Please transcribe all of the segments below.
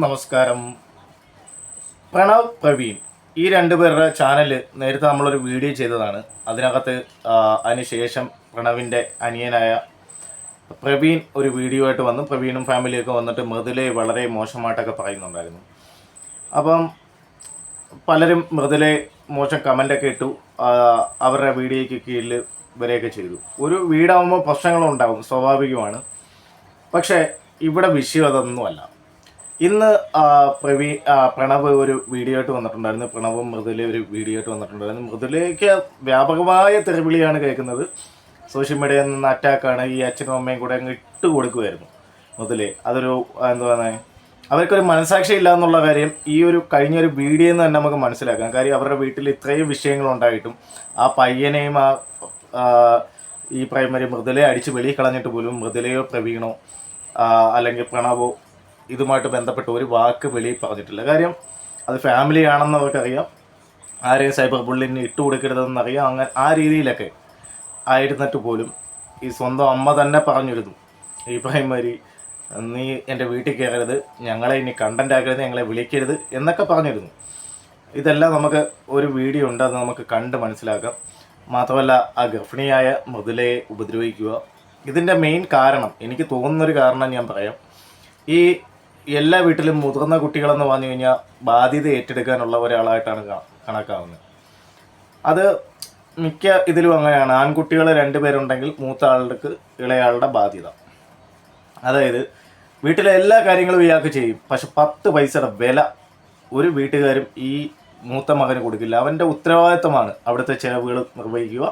നമസ്കാരം. പ്രണവ്, പ്രവീൺ ഈ രണ്ടുപേരുടെ ചാനൽ നേരത്തെ നമ്മളൊരു വീഡിയോ ചെയ്തതാണ്. അതിനകത്ത് അതിനുശേഷം പ്രണവിൻ്റെ അനിയനായ പ്രവീൺ ഒരു വീഡിയോ ആയിട്ട് വന്നു. പ്രവീണും ഫാമിലിയൊക്കെ വന്നിട്ട് മൃദുലയെ വളരെ മോശമായിട്ടൊക്കെ പറയുന്നുണ്ടായിരുന്നു. അപ്പം പലരും മൃദുലയെ മോശം കമൻ്റൊക്കെ ഇട്ടു. അവരുടെ വീഡിയോയ്ക്ക് കീഴിൽ വരെയൊക്കെ ചെയ്തു. ഒരു വീടാകുമ്പോൾ പ്രശ്നങ്ങളുണ്ടാവും, സ്വാഭാവികമാണ്. പക്ഷേ ഇവിടെ വിഷയം അതൊന്നുമല്ല. ഇന്ന് പ്രണവ് ഒരു വീഡിയോ ആയിട്ട് വന്നിട്ടുണ്ടായിരുന്നു. പ്രണവും മൃദുല ഒരു വീഡിയോ ആയിട്ട് വന്നിട്ടുണ്ടായിരുന്നു. മൃദുലയ്ക്ക് വ്യാപകമായ തെറിവിളിയാണ് കേൾക്കുന്നത്. സോഷ്യൽ മീഡിയയിൽ നിന്ന് അറ്റാക്കാണ്. ഈ അച്ഛനും അമ്മയും കൂടെ അങ്ങ് ഇട്ട് കൊടുക്കുമായിരുന്നു മൃദുല. അതൊരു എന്താ പറയുക, അവർക്കൊരു മനസാക്ഷി ഇല്ല എന്നുള്ള കാര്യം ഈ ഒരു കഴിഞ്ഞൊരു വീഡിയോയിൽ നിന്ന് തന്നെ നമുക്ക് മനസ്സിലാക്കാം. കാര്യം അവരുടെ വീട്ടിൽ ഇത്രയും വിഷയങ്ങളുണ്ടായിട്ടും ആ പയ്യനെയും ഈ പ്രൈമറി മൃദുലയെ അടിച്ച് വെളിയിൽ കളഞ്ഞിട്ട് പോലും മൃദുലയോ പ്രവീണോ അല്ലെങ്കിൽ പ്രണവോ ഇതുമായിട്ട് ബന്ധപ്പെട്ട് ഒരു വാക്ക് വെളിയിൽ പറഞ്ഞിട്ടില്ല. കാര്യം അത് ഫാമിലി ആണെന്ന് അവർക്കറിയാം. ആരെയും സൈബർ ബുള്ളിന് ഇട്ട് കൊടുക്കരുതെന്നറിയാം. അങ്ങനെ ആ രീതിയിലൊക്കെ ആയിരുന്നിട്ട് പോലും ഈ സ്വന്തം അമ്മ തന്നെ പറഞ്ഞിരുന്നു, ഈ പ്രൈമറി നീ എൻ്റെ വീട്ടിൽ കയറരുത്, ഞങ്ങളെ ഇനി കണ്ടൻ്റ് ആക്കരുത്, ഞങ്ങളെ വിളിക്കരുത് എന്നൊക്കെ പറഞ്ഞിരുന്നു. ഇതെല്ലാം നമുക്ക് ഒരു വീഡിയോ ഉണ്ട്, അത് നമുക്ക് കണ്ട് മനസ്സിലാക്കാം. മാത്രമല്ല ആ ഗർഭിണിയായ മൃദുലയെ ഉപദ്രവിക്കുക, ഇതിൻ്റെ മെയിൻ കാരണം, എനിക്ക് തോന്നുന്നൊരു കാരണം ഞാൻ പറയാം. ഈ എല്ലാ വീട്ടിലും മുതിർന്ന കുട്ടികളെന്ന് പറഞ്ഞു കഴിഞ്ഞാൽ ബാധ്യത ഏറ്റെടുക്കാനുള്ള ഒരാളായിട്ടാണ് കണക്കാവുന്നത്. അത് മിക്ക ഇതിലും അങ്ങനെയാണ്. ആൺകുട്ടികൾ 2 പേരുണ്ടെങ്കിൽ മൂത്ത ആൾക്ക് ഇളയാളുടെ ബാധ്യത. അതായത് വീട്ടിലെ എല്ലാ കാര്യങ്ങളും ഇയാൾക്ക് ചെയ്യും. പക്ഷെ 10 പൈസയുടെ വില ഒരു വീട്ടുകാരും ഈ മൂത്ത മകന് കൊടുക്കില്ല. അവൻ്റെ ഉത്തരവാദിത്തമാണ് അവിടുത്തെ ചിലവുകൾ നിർവഹിക്കുക,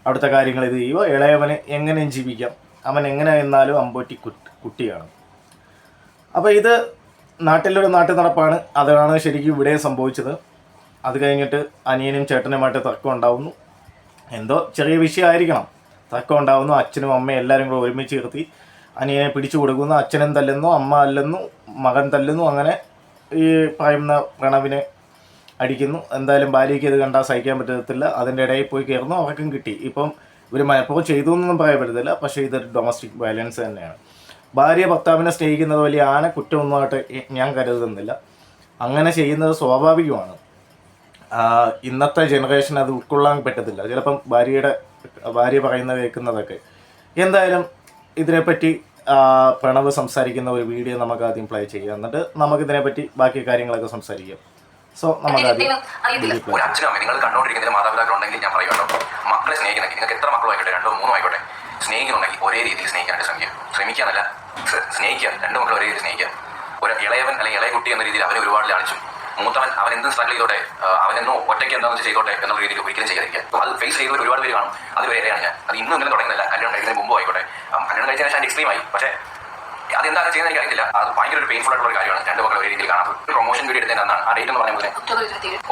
അവിടുത്തെ കാര്യങ്ങൾ ഇത് ചെയ്യുക. ഇളയവന് എങ്ങനെയും ജീവിക്കാം, അവൻ എങ്ങനെ എന്നാലും അമ്പോറ്റി കുട്ടിയാണ്. അപ്പോൾ ഇത് നാട്ടിലൊരു നാട്ടു നടപ്പാണ്. അതാണ് ശരിക്കും ഇവിടെ സംഭവിച്ചത്. അത് കഴിഞ്ഞിട്ട് അനിയനും ചേട്ടനുമായിട്ട് തർക്കം ഉണ്ടാവുന്നു. എന്തോ ചെറിയ വിഷയമായിരിക്കണം, തർക്കം ഉണ്ടാവുന്നു. അച്ഛനും അമ്മയും എല്ലാവരും കൂടെ ഒരുമിച്ച് നിർത്തി അനിയനെ പിടിച്ചു കൊടുക്കുന്നു. അച്ഛനും തല്ലുന്നു, അമ്മ അല്ലുന്നു, മകൻ തല്ലുന്നു. അങ്ങനെ ഈ പറയുന്ന പ്രണവിനെ അടിക്കുന്നു. എന്തായാലും ഭാര്യയ്ക്ക് ഇത് കണ്ടാൽ സഹിക്കാൻ പറ്റത്തില്ല. അതിൻ്റെ ഇടയിൽ പോയി കയറുന്നു, അവർക്കും കിട്ടി. ഇപ്പം ഇവർ മനഃപൂർവ്വം ചെയ്തു എന്നൊന്നും പറയാൻ പറ്റത്തില്ല. പക്ഷേ ഇതൊരു ഡൊമസ്റ്റിക് വയലൻസ് തന്നെയാണ്. ഭാര്യ ഭർത്താവിനെ സ്നേഹിക്കുന്നത് വലിയ കുറ്റമൊന്നുമായിട്ട് ഞാൻ കരുതുന്നില്ല. അങ്ങനെ ചെയ്യുന്നത് സ്വാഭാവികമാണ്. ഇന്നത്തെ ജനറേഷൻ അത് ഉൾക്കൊള്ളാൻ പറ്റത്തില്ല. ചിലപ്പം ഭാര്യ പറയുന്നത് കേൾക്കുന്നതൊക്കെ. എന്തായാലും ഇതിനെപ്പറ്റി പ്രണവ് സംസാരിക്കുന്ന ഒരു വീഡിയോ നമുക്ക് ആദ്യം പ്ലേ ചെയ്യാം. എന്നിട്ട് നമുക്കിതിനെപ്പറ്റി ബാക്കി കാര്യങ്ങളൊക്കെ സംസാരിക്കാം. സോ നമുക്കാദ്യം നിങ്ങൾ കണ്ടുകൊണ്ടിരിക്കുന്ന മാതാപിതാക്കളുണ്ടെങ്കിൽ ഞാൻ പറയുമല്ലോ, മക്കളെ സ്നേഹിക്കുന്നെങ്കിൽ നിങ്ങൾക്ക് എത്ര മക്കളായിക്കോട്ടെ, 2 3 ആയിക്കോട്ടെ, സ്നേഹിക്കുന്നുണ്ടെങ്കിൽ ഒരേ രീതിയിൽ സ്നേഹിക്കാനായിട്ട് ശ്രമിക്കാനല്ല, സ്നേഹിക്കുക. 2 മക്കൾ ഒരേ രീതിയിൽ സ്നേഹിക്കുക. ഒരു ഇളയവൻ അല്ലെങ്കിൽ ഇളയ കുട്ടി എന്ന രീതിയിൽ അവനെ ഒരുപാട് ലാളിച്ചു. മൂത്തവൻ അവൻ എന്തും സ്ട്രഗിൾ ചെയ്തോട്ടെ, അവനെന്നോ ഒറ്റയ്ക്ക് എന്താണെന്ന് ചെയ്തോട്ടെ എന്നുള്ള രീതിയിൽ ഒരിക്കലും ചെയ്യാതിരിക്കുക. അത് ഫേസ് ചെയ്തവർ ഒരുപാട് പേര് കാണും. അതുവരെ ഇടയാണ് ഞാൻ. അത് ഇന്നും ഇങ്ങനെ തുടങ്ങുന്നില്ല, കല്യാണം കഴിക്കുന്നതിന് മുമ്പ് ആയിക്കോട്ടെ. കല്യാണം കഴിച്ചതിന് ശേഷം എക്സ്ട്രീം ആയി. പക്ഷേ അതെന്താണ് ചെയ്യുന്നത് എനിക്ക് അറിയില്ല. അത് ഭയങ്കര ഒരു പെയിൻഫുൾ ആയിട്ടുള്ള ഒരു കാര്യമാണ്. 2 മക്കൾ ഒരേ രീതിയിൽ കാണാം. പ്രൊമോഷൻ വീഡിയോ എടുത്തതിന് അന്നാണ്. ആ ഡേറ്റ് എന്ന് പറയുന്നത്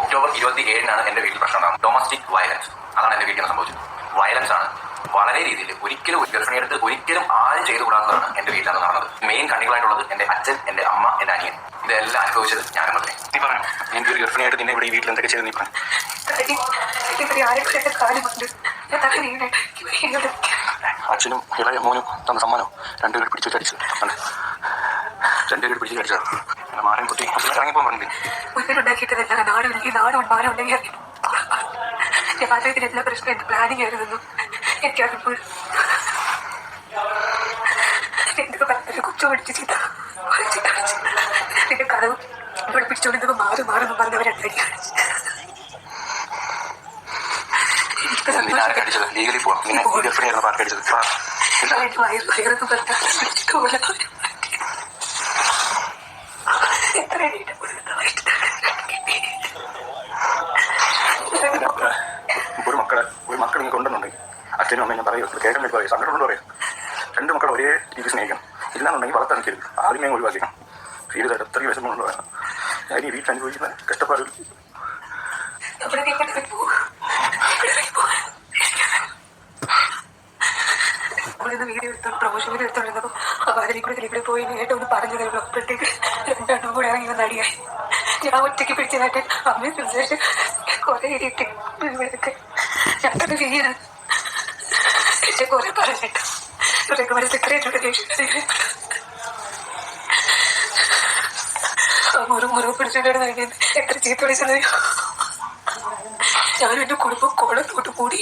ഒക്ടോബർ 27 എൻ്റെ വീട്ടിൽ പ്രശ്നം ഉണ്ടാകും. ഡൊമസ്റ്റിക് വയലൻസ്, അതാണ് എൻ്റെ വീട്ടിൽ സംഭവിച്ചത്. വയലൻസ് ആണ് വളരെ രീതിയിൽ. ഒരിക്കലും ഒരു ഗർഭിണിയെടുത്ത് ഒരിക്കലും ആരും ചെയ്തുകൂടാത്തതാണ് എൻ്റെ വീട്ടിലാണ് നടന്നത്. മെയിൻ കണ്ണികളായിട്ടുള്ളത് എൻ്റെ അച്ഛൻ, എൻ്റെ അമ്മ, എൻ്റെ അനിയൻ. ഇതെല്ലാം അനുഭവിച്ചത് ഞാനും മതി. നീ പറഞ്ഞു, എനിക്ക് ഒരു ഗർഭിണിയായിട്ട് നിന്നെ ഇവിടെ ഈ വീട്ടിൽ എന്തൊക്കെ ചെയ്ത് നീ പറഞ്ഞു. അച്ഛനും ഇളയ മോനും തന്ന സമ്മാനം 2 പേര് പിടിച്ചു അടിച്ചു. 2 പേര് പിടിച്ചു അടിച്ചത് അങ്ങനെ മാറിയും കുട്ടി ഇറങ്ങിപ്പോ പറഞ്ഞില്ലേ. എല്ലാ പ്രശ്നം എന്റെ പ്ലാനിങ് ആയിരുന്നു. എനിക്കറിപ്പോൾ എന്തൊക്കെ പറഞ്ഞ കുറ്റം പിടിച്ച് ചെയ്ത നിന്റെ കഥവും ഇവിടെ പിടിച്ചോണ്ടിരുന്നത് മാറുമെന്ന് പറഞ്ഞവരടിയാണ്. ഒരു മക്കൾ നിങ്ങൾ കൊണ്ടുവന്നുണ്ടെങ്കിൽ അച്ഛനും അമ്മയും ഞാൻ പറയും, കേൾക്കാൻ പറയും, സങ്കടമുണ്ട് പറയും. 2 മക്കൾ ഒരേ രീതി സ്നേഹിക്കണം. ഇല്ലാന്നുണ്ടെങ്കിൽ വളർത്താൻ നിൽക്കരുത്. ആദ്യമേ ഒഴിവാക്കണം. സീരിയസായിട്ട് അത്രയ്ക്ക് വിഷമമുള്ളതാണ് ഞാൻ ഈ വീട്ടിൽ അനുഭവിക്കുന്ന കഷ്ടപ്പാട്. വീഡിയോ പ്രൊമോഷൻ വീഡിയോ എടുത്തോണ്ടിരുന്നപ്പോൾ അതിനെ കൂടെ ഇതിൽ പോയി ഏറ്റവും ഒന്ന് പറഞ്ഞതേ ഉള്ളൂ. അപ്പോഴത്തേക്ക് 2 കൂടെ ഇറങ്ങി നടിയായി. ഞാൻ ഒറ്റയ്ക്ക് പിടിച്ചതായിട്ട് അമ്മയെ സംസാരിച്ച് കുറെ ഇരിട്ടി ഞങ്ങൾക്ക് ചെയ്യാൻ എന്റെ കുറെ പറഞ്ഞിട്ട് ഇവരൊക്കെ വളരെ സെക്രട്ടറിയുടെ ദേഷ്യം മുറിവ് പിടിച്ചിട്ടാണ് കഴിഞ്ഞത്. എത്ര ചീത്ത വിളിച്ചത്. ഞാനും എന്റെ കുടുംബം കോളം തൊട്ട് കൂടി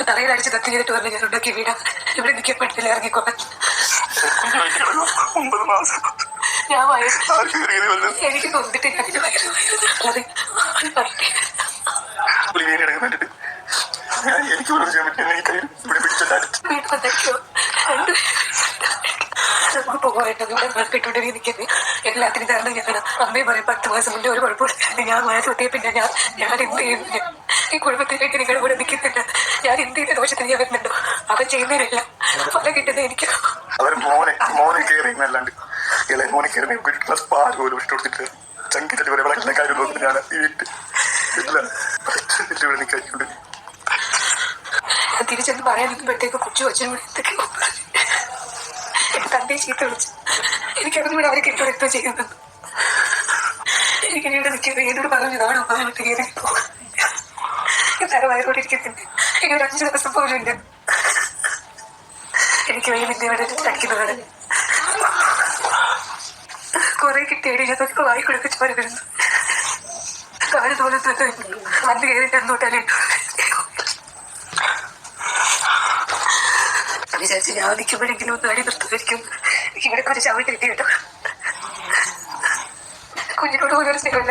തറയിലടിച്ച് കത്തി ചെയ്തിട്ട് പറഞ്ഞു ഞാൻ ഉണ്ടാക്കി വീടാ ഇവിടെ നിൽക്കാൻ പറ്റില്ല ഇറങ്ങിക്കോട്ടെ. ഞാൻ എനിക്ക് തോന്നിട്ട് ഞാനിന്റെ വയറ് അതെ നമുക്ക് പോകാനായിട്ട് കിട്ടുണ്ടെങ്കിൽ നിൽക്കുന്നത് എല്ലാത്തിനും കാരണം ഞാനാണ്. അമ്മയും പറയും 10 മാസം മുന്നേ ഒരു കുഴപ്പമില്ല. ഞാൻ മഴ തൊട്ടിയ പിന്നെ ഞാൻ എന്ത് ചെയ്യുന്നു? ഈ കുടുംബത്തിലേക്ക് നിങ്ങളുടെ കൂടെ നിൽക്കുന്നില്ല. ഞാൻ എന്ത് ചെയ്ത ദോഷത്തിന് ഞാൻ വരുന്നുണ്ടോ? അവൻ ചെയ്യുന്നതിനല്ല ഫലം കിട്ടുന്നത് എനിക്ക്. അവർ മോനെ കയറിയല്ലാണ്ട് ഇളയ മോനെ കയറി ക്ലാസ് പാല് പോലും ഇഷ്ടം കൊടുത്തിട്ട് ചങ്കിച്ചിട്ട് വരെ വളരെ കാര്യം നോക്കുന്നു. ഞാൻ ഈ വീട്ടിൽ നിൽക്കാറുണ്ട്. ഞാൻ തിരിച്ചെന്ന് പറയാൻ നിൽക്കുമ്പോഴത്തേക്ക് കൊച്ചു കൊച്ചിനും കൂടെ എന്തൊക്കെയോ എന്റെ തന്റെ ചീത്ത വിളിച്ചു. എനിക്കതും കൂടെ അവരെ കെട്ടിടത്തോ ചെയ്യുന്നു. എനിക്കിവിടെ നിൽക്കുന്നത് എന്നോട് പറഞ്ഞു ഇതാണ് ഉപ്പായിട്ട് കയറി പോകും. തല വയറോടിരിക്കുന്നുണ്ട്. ഇനി ഒരു 5 ദിവസം പോലും ഇല്ല. എനിക്ക് വയ്യ നിന്നെ ഇവിടെ അടിക്കുന്നതാണ്. കുറെ കിട്ടിയടി അതൊക്കെ വായി കൊടുത്ത് ചോര വരുന്നു. കാല് തോന്നത്തെ അന്ന് കയറിട്ട് അന്നോട്ടല്ലേ വിചാരിച്ച് ഞാൻ നിൽക്കുമ്പോഴെങ്കിലും ഒന്ന് അടി നിർത്തുമായിരിക്കും. എനിക്ക് ഇവിടെ കുറച്ച് ചവിട്ട് കിട്ടി കേട്ടോ. കുഞ്ഞിനോട് പോലും ഒരു സ്നേഹം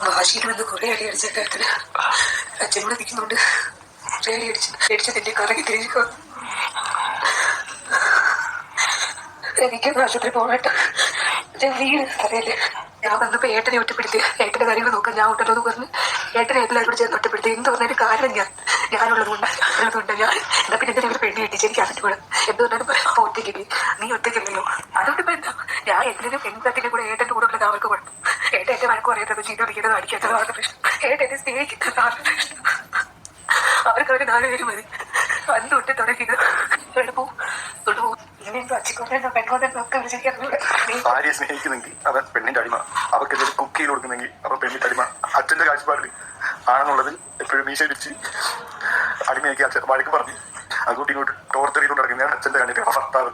ഭാഷയിൽ വന്ന് കുറെ അടി അടിച്ചേട്ടത്തിന് അച്ഛനോട് നിൽക്കുന്നുണ്ട്. കുറെ അടി അടിച്ചതിന്റെ കറങ്ങി തിരിച്ചു. എനിക്കൊന്ന് ആശുപത്രി പോകട്ടെ. വീട് അറിയില്ലേ. ഞാൻ വന്നപ്പോ ഏട്ടനെ ഒറ്റപ്പെടുത്തി. ഏട്ടന്റെ കാര്യങ്ങൾ നോക്കാൻ ഞാൻ ഉണ്ടല്ലോ എന്ന് പറഞ്ഞ് ഏട്ടനെ എല്ലാവരും ചേർന്ന് ഒറ്റപ്പെടുത്തി. എന്ത് പറഞ്ഞാലും കാരണം ഞാനുള്ളതുകൊണ്ട് ഞാൻ എന്നാ പിന്നെ എന്തിനാ ഒരു പെണ്ണി കെട്ടിച്ച് എനിക്ക് അറിഞ്ഞുകൂടാ. എന്ത് പറഞ്ഞാലും ഒറ്റയ്ക്ക് നീ ഒറ്റയ്ക്കല്ലോ. അതുകൊണ്ട് ഇപ്പൊ എന്താ ഞാൻ എന്തിനും പെൺകുട്ടിന്റെ കൂടെ ഏട്ടന്റെ കൂടെ ഉള്ളത് അവർക്ക് കുഴപ്പം. ഏട്ടൻ എന്റെ വഴക്ക് പറയുന്നത് ചീത്ത വിളിക്കുന്നത് അടിക്കാത്തത് അവരുടെ പ്രശ്നം. ഏട്ടൻ എന്നെ സ്നേഹിക്കുന്നത് അവരുടെ പ്രശ്നം. അവർക്ക് അവർ 4 പേര് മതി. അന്ന് തൊട്ട് തുടങ്ങിയത് പോവും. ഭാര്യയെ സ്നേഹിക്കുന്നെങ്കിൽ അവൻ പെണ്ണിന്റെ അടിമ. അവർക്ക് എന്തെങ്കിലും കുക്ക് ചെയ്ത് കൊടുക്കുന്നെങ്കിൽ അവൻ പെണ്ണിന്റെ അടിമ. അച്ഛന്റെ കാഴ്ചപ്പാടിൽ ആണെന്നുള്ളതിൽ എപ്പോഴും മീശ പിടിച്ച് അടിമയാക്കി അച്ഛൻ വഴക്ക് പറഞ്ഞ് അങ്ങോട്ടും ഇങ്ങോട്ട് ടോർച്ചർ ചെയ്തുകൊണ്ട് നടക്കുന്നതാണ് അച്ഛന്റെ കണ്ടിട്ട് ഭർത്താവ്.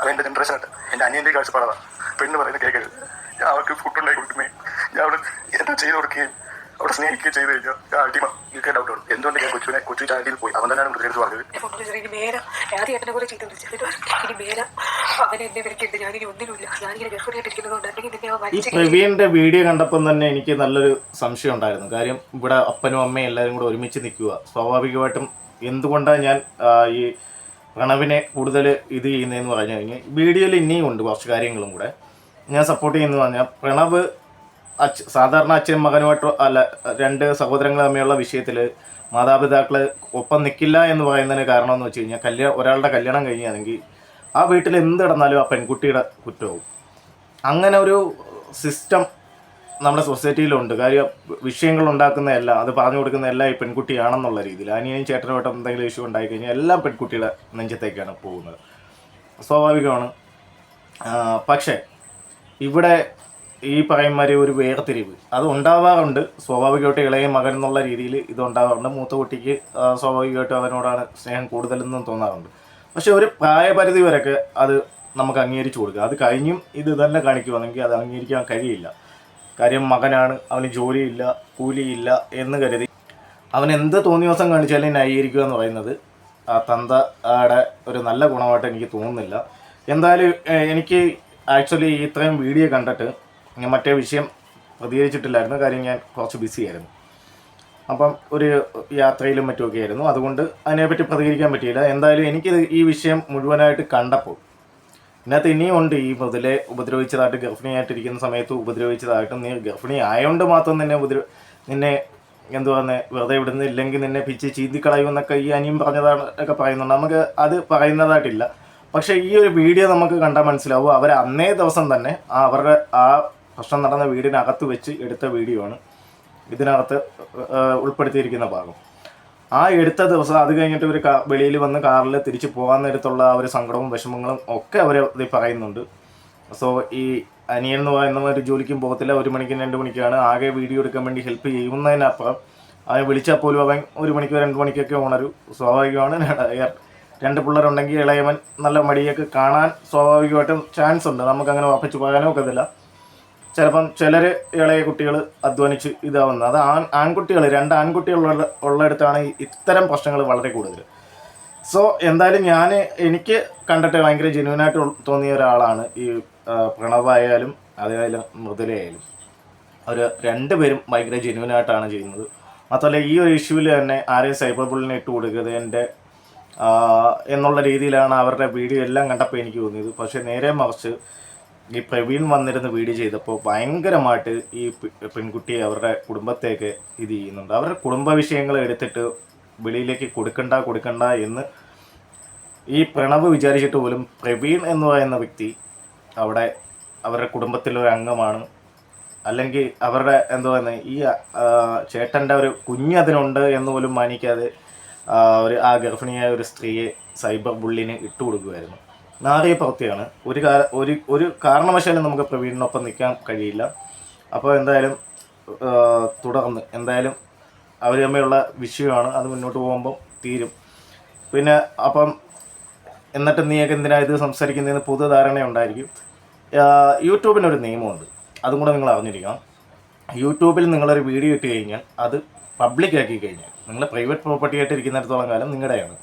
അതെന്റെ ജനറേഷൻ ആയിട്ട് എന്റെ അനിയന്റെ കാഴ്ചപ്പാടാണ്. പെണ്ണ് പറയുന്നത് കേൾക്കരുത്. ഞാൻ അവർക്ക് ഫുഡ് ഉണ്ടാക്കി കൊടുക്കുന്നേ ഞാൻ അവിടെ എന്താ ചെയ്ത് കൊടുക്കുകയും അവിടെ സ്നേഹിക്കുകയും ചെയ്ത് കഴിഞ്ഞാൽ ഞാൻ അടിമ. എനിക്ക് ഡൗട്ട് വരും. എന്തുകൊണ്ട് ഞാൻ കൊച്ചു ചാനലിൽ പോയി അവൻ തന്നെയാണ് പ്രതികരിച്ച് പറഞ്ഞത്. ഈ പ്രവീണിന്റെ വീഡിയോ കണ്ടപ്പോൾ തന്നെ എനിക്ക് നല്ലൊരു സംശയം ഉണ്ടായിരുന്നു. കാര്യം ഇവിടെ അപ്പനും അമ്മയും എല്ലാവരും കൂടെ ഒരുമിച്ച് നിൽക്കുക. സ്വാഭാവികമായിട്ടും എന്തുകൊണ്ടാണ് ഞാൻ ഈ പ്രണവിനെ കൂടുതൽ ഇത് ചെയ്യുന്നതെന്ന് പറഞ്ഞു കഴിഞ്ഞാൽ വീഡിയോയിൽ ഇനിയും ഉണ്ട് കുറച്ച് കാര്യങ്ങളും കൂടെ ഞാൻ സപ്പോർട്ട് ചെയ്യുന്നതെന്ന് പറഞ്ഞാൽ പ്രണവ് സാധാരണ അച്ഛനും മകനുമായിട്ട് അല്ല 2 സഹോദരങ്ങൾ തമ്മിലുള്ള വിഷയത്തിൽ മാതാപിതാക്കൾ ഒപ്പം നിൽക്കില്ല എന്ന് പറയുന്നതിന് കാരണം എന്ന് വെച്ച് കഴിഞ്ഞാൽ ഒരാളുടെ കല്യാണം കഴിഞ്ഞാണെങ്കിൽ ആ വീട്ടിൽ എന്ത് കിടന്നാലും ആ പെൺകുട്ടിയുടെ കുറ്റവും. അങ്ങനെ ഒരു സിസ്റ്റം നമ്മുടെ സൊസൈറ്റിയിലുണ്ട്. കാര്യം വിഷയങ്ങൾ ഉണ്ടാക്കുന്നതെല്ലാം അത് പറഞ്ഞു കൊടുക്കുന്നതെല്ലാം ഈ പെൺകുട്ടിയാണെന്നുള്ള രീതിയിൽ അനിയനും ചേട്ടനുമായിട്ട് എന്തെങ്കിലും ഇഷ്യൂ ഉണ്ടായിക്കഴിഞ്ഞാൽ എല്ലാം പെൺകുട്ടിയുടെ നെഞ്ചത്തേക്കാണ് പോകുന്നത്. സ്വാഭാവികമാണ്. പക്ഷേ ഇവിടെ ഈ പറയുമാതിരി ഒരു വേർതിരിവ് അത് ഉണ്ടാവാറുണ്ട്. സ്വാഭാവികമായിട്ട് ഇളയ മകൻ എന്നുള്ള രീതിയിൽ ഇത് ഉണ്ടാവാറുണ്ട്. മൂത്ത കുട്ടിക്ക് സ്വാഭാവികമായിട്ടും അവനോടാണ് സ്നേഹം കൂടുതലെന്നും തോന്നാറുണ്ട്. പക്ഷെ ഒരു പ്രായപരിധി വരെയൊക്കെ അത് നമുക്ക് അംഗീകരിച്ചു കൊടുക്കുക. അത് കഴിഞ്ഞും ഇത് തന്നെ കാണിക്കുവാണെങ്കിൽ അത് അംഗീകരിക്കാൻ കഴിയില്ല. കാര്യം മകനാണ്, അവന് ജോലിയില്ല, കൂലിയില്ല എന്ന് കരുതി അവൻ എന്ത് തോന്നിയ ദിവസം കാണിച്ചാലും ന്യായീകരിക്കുക എന്ന് പറയുന്നത് ആ തന്തയുടെ ഒരു നല്ല ഗുണമായിട്ട് എനിക്ക് തോന്നുന്നില്ല. എന്തായാലും എനിക്ക് ആക്ച്വലി ഇത്രയും വീഡിയോ കണ്ടിട്ട് ഞാൻ മറ്റേ വിഷയം പ്രതികരിച്ചിട്ടില്ലായിരുന്നു. കാര്യം ഞാൻ കുറച്ച് ബിസി ആയിരുന്നു. അപ്പം ഒരു യാത്രയിലും മറ്റുമൊക്കെ ആയിരുന്നു. അതുകൊണ്ട് അതിനെപ്പറ്റി പ്രതികരിക്കാൻ പറ്റിയില്ല. എന്തായാലും എനിക്കിത് ഈ വിഷയം മുഴുവനായിട്ട് കണ്ടപ്പോൾ ഇതിനകത്ത് ഇനിയും ഉണ്ട്. ഈ മുതലേ ഉപദ്രവിച്ചതായിട്ട് ഗർഭിണിയായിട്ടിരിക്കുന്ന സമയത്ത് ഉപദ്രവിച്ചതായിട്ടും നീ ഗർഭിണി ആയതുകൊണ്ട് മാത്രം നിന്നെ എന്തുവാന്ന് വെറുതെ വിടുന്നില്ലെങ്കിൽ നിന്നെ പിച്ച് ചീന്തിക്കളയുമെന്നൊക്കെ ഈ അനിയും പറഞ്ഞതാണ് ഒക്കെ പറയുന്നുണ്ട്. നമുക്ക് അത് പറയുന്നതായിട്ടില്ല. പക്ഷേ ഈ ഒരു വീഡിയോ നമുക്ക് കണ്ടാൽ മനസ്സിലാവും അവർ അന്നേ ദിവസം തന്നെ അവരുടെ ആ പ്രശ്നം നടന്ന വീടിനകത്ത് വെച്ച് എടുത്ത വീഡിയോ ആണ് ഇതിനകത്ത് ഉൾപ്പെടുത്തിയിരിക്കുന്ന ഭാഗം. ആ എടുത്ത ദിവസം അത് കഴിഞ്ഞിട്ട് ഒരു വെളിയിൽ വന്ന് കാറിൽ തിരിച്ച് പോകാൻ നേരത്തുള്ള ആ ഒരു സങ്കടവും വിഷമങ്ങളും ഒക്കെ അവർ ഇത് പറയുന്നുണ്ട്. സോ ഈ അനിയൻ എന്ന് പറയുന്ന ഒരു ജോലിക്കും പോകത്തില്ല. 1 മണിക്കും 2 മണിക്കാണ് ആകെ വീഡിയോ എടുക്കാൻ വേണ്ടി ഹെൽപ്പ് ചെയ്യുന്നതിനപ്പുറം അവൻ വിളിച്ചാൽ പോലും അവൻ 1 മണിക്കോ 2 മണിക്കൊക്കെ ഉണരും. സ്വാഭാവികമാണ്. 2 പിള്ളേരുണ്ടെങ്കിൽ ഇളയവൻ നല്ല മടിയൊക്കെ കാണാൻ സ്വാഭാവികമായിട്ടും ചാൻസ് ഉണ്ട്. നമുക്കങ്ങനെ ഉറപ്പിച്ച് പറയാനോ ഒക്കത്തില്ല. ചിലപ്പം ചിലർ ഇളയ കുട്ടികൾ അധ്വാനിച്ച് ഇതാവുന്നത്. അത് ആൺകുട്ടികൾ 2 ആൺകുട്ടികൾ ഉള്ളിടത്താണ് ഇത്തരം പ്രശ്നങ്ങൾ വളരെ കൂടുതൽ. സോ എന്തായാലും എനിക്ക് കണ്ടിട്ട് ഭയങ്കര ജെന്യൂനായിട്ട് തോന്നിയ ഒരാളാണ് ഈ പ്രണവായാലും അതായാലും മൃദുലയായാലും. അവർ 2 പേരും ഭയങ്കര ജെന്യൂനായിട്ടാണ് ചെയ്യുന്നത്. മാത്രമല്ല ഈ ഒരു ഇഷ്യൂവിൽ തന്നെ ആരെയും സൈബർ ബുള്ളിനെ ഇട്ട് കൊടുക്കുന്നത് എന്നുള്ള രീതിയിലാണ് അവരുടെ വീഡിയോ എല്ലാം കണ്ടപ്പോൾ എനിക്ക് തോന്നിയത്. പക്ഷേ നേരെ മറിച്ച് ഈ പ്രവീൺ വന്നിരുന്ന് വീഡിയോ ചെയ്തപ്പോൾ ഭയങ്കരമായിട്ട് ഈ പെൺകുട്ടിയെ അവരുടെ കുടുംബത്തേക്ക് ഇത് ചെയ്യുന്നുണ്ട്. അവരുടെ കുടുംബ വിഷയങ്ങൾ എടുത്തിട്ട് വെളിയിലേക്ക് കൊടുക്കണ്ട എന്ന് ഈ പ്രണവ് വിചാരിച്ചിട്ട് പോലും പ്രവീൺ എന്ന് പറയുന്ന വ്യക്തി അവിടെ അവരുടെ കുടുംബത്തിലൊരു അംഗമാണ്, അല്ലെങ്കിൽ അവരുടെ ഈ ചേട്ടൻ്റെ ഒരു കുഞ്ഞതിനുണ്ട് എന്ന് പോലും മാനിക്കാതെ ആ ഗർഭിണിയായ ഒരു സ്ത്രീയെ സൈബർ ബുള്ളിന് ഇട്ട് കൊടുക്കുമായിരുന്നു. നാറിയ പ്രവൃത്തിയാണ്. ഒരു കാരണവശാലും നമുക്ക് പ്രവീണിനൊപ്പം നിൽക്കാൻ കഴിയില്ല. അപ്പോൾ എന്തായാലും തുടർന്ന് എന്തായാലും അവർ തമ്മിലുള്ള വിഷയമാണ്, അത് മുന്നോട്ട് പോകുമ്പം തീരും. പിന്നെ അപ്പം എന്നിട്ട് നീയൊക്കെ എന്തിനാണ് ഇത് സംസാരിക്കുന്നതെന്ന് പൊതുധാരണയുണ്ടായിരിക്കും. യൂട്യൂബിനൊരു നിയമമുണ്ട്, അതും കൂടെ നിങ്ങൾ അറിഞ്ഞിരിക്കണം. യൂട്യൂബിൽ നിങ്ങളൊരു വീഡിയോ ഇട്ട് കഴിഞ്ഞാൽ അത് പബ്ലിക്കാക്കി കഴിഞ്ഞാൽ, നിങ്ങൾ പ്രൈവറ്റ് പ്രോപ്പർട്ടി ആയിട്ട് ഇരിക്കുന്നിടത്തോളം കാലം നിങ്ങളുടെയാണ്.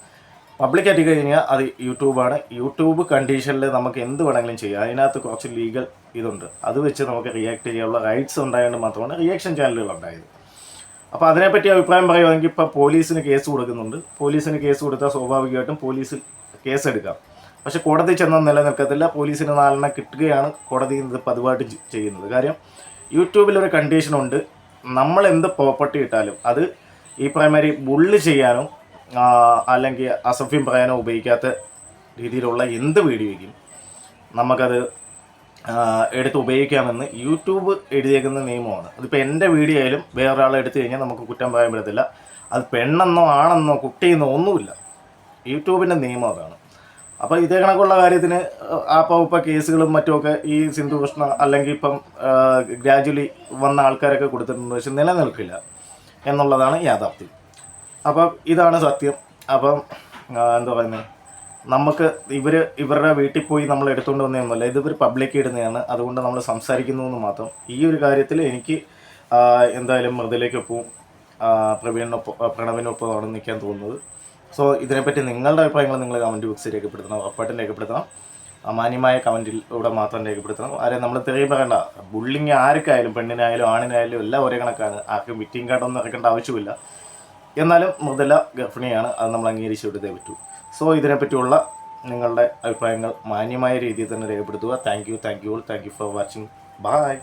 പബ്ലിക്കാക്കി കഴിഞ്ഞാൽ അത് യൂട്യൂബാണ്. യൂട്യൂബ് കണ്ടീഷനിൽ നമുക്ക് എന്ത് വേണമെങ്കിലും ചെയ്യാം. അതിനകത്ത് കുറച്ച് ലീഗൽ ഇതുണ്ട്, അത് വെച്ച് നമുക്ക് റിയാക്ട് ചെയ്യാനുള്ള റൈറ്റ്സ് ഉണ്ടായതുകൊണ്ട് മാത്രമാണ് റിയാക്ഷൻ ചാനലുകൾ ഉണ്ടായത്. അപ്പോൾ അതിനെപ്പറ്റി അഭിപ്രായം പറയുകയാണെങ്കിൽ ഇപ്പോൾ പോലീസിന് കേസ് കൊടുക്കുന്നുണ്ട്. പോലീസിന് കേസ് കൊടുത്താൽ സ്വാഭാവികമായിട്ടും പോലീസിൽ കേസെടുക്കാം. പക്ഷെ കോടതി ചെന്നാൽ നിലനിൽക്കത്തില്ല. പോലീസിന് 4 കിട്ടുകയാണ് കോടതി ഇത് പതിവായിട്ട് ചെയ്യുന്നത്. കാര്യം യൂട്യൂബിലൊരു കണ്ടീഷനുണ്ട്, നമ്മൾ എന്ത് പ്രോപ്പർട്ടി ഇട്ടാലും അത് ഈ പ്രൈമറി ബുള്ള് ചെയ്യാനോ അല്ലെങ്കിൽ അസഭ്യം പറയാനോ ഉപയോഗിക്കാത്ത രീതിയിലുള്ള എന്ത് വീഡിയോയ്ക്കും നമുക്കത് എടുത്ത് ഉപയോഗിക്കാമെന്ന് യൂട്യൂബ് എഴുതിയേക്കുന്ന നിയമമാണ്. അതിപ്പോൾ എൻ്റെ വീഡിയോ ആയാലും വേറൊരാളെ എടുത്തു കഴിഞ്ഞാൽ നമുക്ക് കുറ്റം പറയാൻ പറ്റത്തില്ല. അത് പെണ്ണെന്നോ ആണെന്നോ കുട്ടിയെന്നോ ഒന്നുമില്ല, യൂട്യൂബിൻ്റെ നിയമം അതാണ്. അപ്പോൾ ഇതേ കണക്കുള്ള കാര്യത്തിന് ഇപ്പോൾ കേസുകളും മറ്റുമൊക്കെ ഈ സിന്ധു കൃഷ്ണ അല്ലെങ്കിൽ ഇപ്പം ഗ്രാജുവലി വന്ന ആൾക്കാരൊക്കെ കൊടുത്തിട്ടുണ്ട്. പക്ഷെ നിലനിൽക്കില്ല എന്നുള്ളതാണ് യാഥാർത്ഥ്യം. അപ്പം ഇതാണ് സത്യം. അപ്പം എന്താ പറയുന്നത്, നമുക്ക് ഇവരുടെ വീട്ടിൽ പോയി നമ്മൾ എടുത്തുകൊണ്ട് വന്നതൊന്നുമല്ല, ഇവർ പബ്ലിക് ഇടുന്നതാണ്. അതുകൊണ്ട് നമ്മൾ സംസാരിക്കുന്നു എന്ന് മാത്രം. ഈ ഒരു കാര്യത്തിൽ എനിക്ക് എന്തായാലും മൃദുലയ്ക്കൊപ്പവും പ്രണവിനൊപ്പമാണ് നിൽക്കാൻ തോന്നുന്നത്. സോ ഇതിനെപ്പറ്റി നിങ്ങളുടെ അഭിപ്രായങ്ങൾ നിങ്ങൾ കമൻറ്റ് ബോക്സിൽ രേഖപ്പെടുത്തണം, ഉറപ്പായിട്ടും രേഖപ്പെടുത്തണം. മാന്യമായ കമൻറ്റിലൂടെ മാത്രം രേഖപ്പെടുത്തണം. ആരെ നമ്മൾ തെളിവ് പറയണ്ട. ബുള്ളിങ് ആർക്കായാലും, പെണ്ണിനായാലും ആണിനായാലും എല്ലാം ഒരേ കണക്കാണ്. ആർക്കും വിറ്റിംഗ് കാർഡൊന്നും ഇറക്കേണ്ട ആവശ്യമില്ല. എന്നാലും മൃദുല ഗർഭിണിയാണ്, അത് നമ്മൾ അംഗീകരിച്ചു കൊടുത്തേ പറ്റൂ. സോ ഇതിനെപ്പറ്റിയുള്ള നിങ്ങളുടെ അഭിപ്രായങ്ങൾ മാന്യമായ രീതിയിൽ തന്നെ രേഖപ്പെടുത്തുക. Thank you all. Thank you for watching. By.